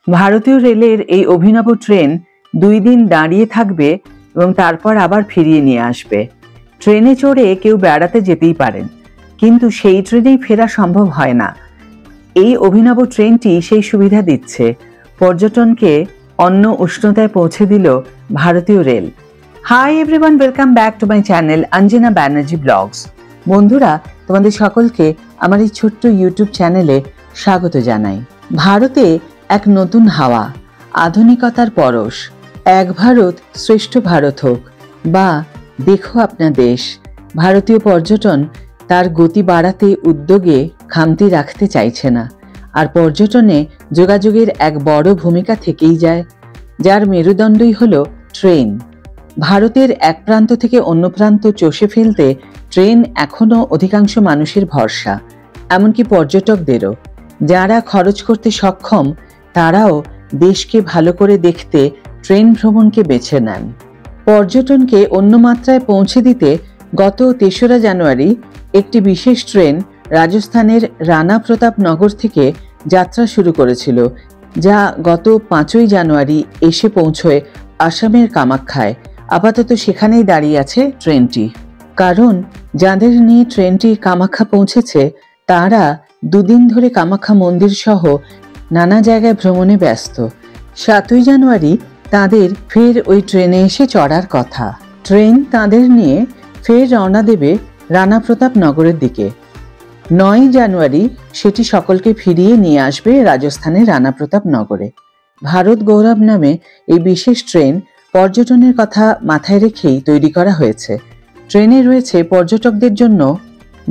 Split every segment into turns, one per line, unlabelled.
ভারতীয় রেলের এই অভিনব ট্রেন 2 দিন দাঁড়িয়ে থাকবে এবং তারপর আবার ফিরিয়ে নিয়ে আসবে। ট্রেনে চড়ে কেউ বেড়াতে যেতেই পারেন, কিন্তু সেই ট্রেনেই ফেরা সম্ভব হয় না। এই অভিনব ট্রেনটি সেই সুবিধা দিচ্ছে। পর্যটনকে অন্য উষ্ণতায় পৌঁছে দিল ভারতীয় রেল। Hi everyone, welcome back to my channel Anjana Banerjee blogs. বন্ধুরা, তোমাদের সকলকে আমার এই ছোট্ট ইউটিউব চ্যানেলে স্বাগত জানাই। ভারতে এক নতুন হাওয়া, আধুনিকতার পরশ। এক ভারত শ্রেষ্ঠ ভারত হোক, বা দেখো আপনার দেশ। ভারতীয় পর্যটন তার গতি বাড়াতে উদ্যোগে খামতি রাখতে চাইছে না, আর পর্যটনে যোগাযোগের এক বড় ভূমিকা থেকেই যায়, যার মেরুদণ্ডই হলো ট্রেন। ভারতের এক প্রান্ত থেকে অন্য প্রান্ত চষে ফেলতে ট্রেন এখনো অধিকাংশ মানুষের ভরসা, এমনকি পর্যটকদেরও। যারা খরচ করতে সক্ষম তারাও দেশকে ভালো করে দেখতে ট্রেন ভ্রমণকে বেছে নেন। পর্যটনকে অন্য মাত্রায় পৌঁছে দিতে গত 3রা জানুয়ারি একটি বিশেষ ট্রেন রাজস্থানের রানা প্রতাপ নগর থেকে যাত্রা শুরু করেছিল, যা গত 5ই জানুয়ারি এসে পৌঁছয় আসামের কামাখ্যায়। আপাতত সেখানেই দাঁড়িয়ে আছে ট্রেনটি, কারণ যাদের নিয়ে ট্রেনটি কামাখ্যা পৌঁছেছে তারা 2 দিন ধরে কামাখ্যা মন্দির সহ নানা জায়গায় ভ্রমণে ব্যস্ত। 7ই জানুয়ারি তাদের ফের ওই ট্রেনে এসে চড়ার কথা। ট্রেন তাদের নিয়ে ফের রওনা দেবে রানা প্রতাপ নগরের দিকে। 9ই জানুয়ারি সেটি সকলকে ফিরিয়ে নিয়ে আসবে রাজস্থানের রানা প্রতাপ নগরে। ভারত গৌরব নামে এই বিশেষ ট্রেন পর্যটনের কথা মাথায় রেখেই তৈরি করা হয়েছে। ট্রেনে রয়েছে পর্যটকদের জন্য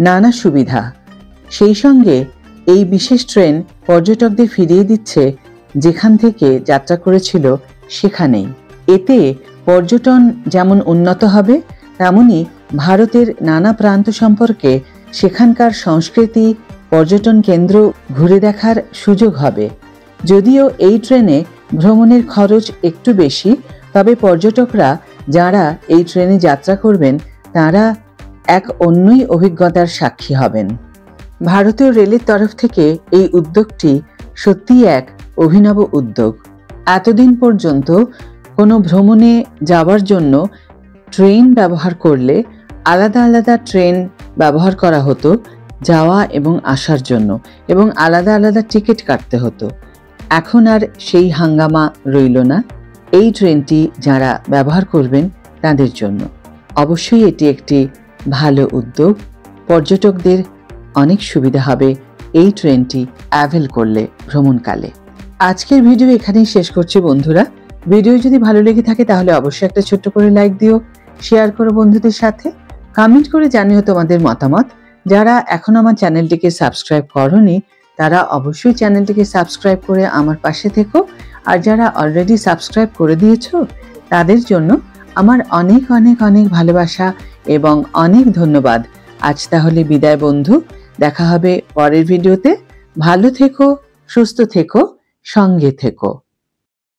নানা সুবিধা। সেই সঙ্গে এই বিশেষ ট্রেন পর্যটকদের ফিরিয়ে দিচ্ছে যেখান থেকে যাত্রা করেছিল সেখানেই। এতে পর্যটন যেমন উন্নত হবে, তেমনি ভারতের নানা প্রান্ত সম্পর্কে, সেখানকার সংস্কৃতি, পর্যটন কেন্দ্র ঘুরে দেখার সুযোগ হবে। যদিও এই ট্রেনে ভ্রমণের খরচ একটু বেশি, তবে পর্যটকরা যারা এই ট্রেনে যাত্রা করবেন তারা এক অন্যই অভিজ্ঞতার সাক্ষী হবেন। ভারতীয় রেলের তরফ থেকে এই উদ্যোগটি সত্যিই এক অভিনব উদ্যোগ। এতদিন পর্যন্ত কোনো ভ্রমণে যাওয়ার জন্য ট্রেন ব্যবহার করলে আলাদা আলাদা ট্রেন ব্যবহার করা হতো যাওয়া এবং আসার জন্য, এবং আলাদা আলাদা টিকিট কাটতে হতো। এখন আর সেই হাঙ্গামা রইল না। এই ট্রেনটি যারা ব্যবহার করবেন তাদের জন্য অবশ্যই এটি একটি ভালো উদ্যোগ। পর্যটকদের অনেক সুবিধা হবে এই ট্রেনটি অ্যাভেল করলে ভ্রমণকালে। আজকের ভিডিও এখানেই শেষ করছি বন্ধুরা। ভিডিও যদি ভালো লেগে থাকে তাহলে অবশ্যই একটা ছোট্ট করে লাইক দিও, শেয়ার করো বন্ধুদের সাথে, কমেন্ট করে জানিও তোমাদের মতামত। যারা এখন আমার চ্যানেলটিকে সাবস্ক্রাইব করোনি তারা অবশ্যই চ্যানেলটিকে সাবস্ক্রাইব করে আমার পাশে থেকো, আর যারা অলরেডি সাবস্ক্রাইব করে দিয়েছো তাদের জন্য আমার অনেক অনেক অনেক ভালোবাসা এবং অনেক ধন্যবাদ। আজ তাহলে বিদায় বন্ধু, দেখা হবে পরের ভিডিওতে। ভালো থেকো, সুস্থ থেকো, সঙ্গে থেকো।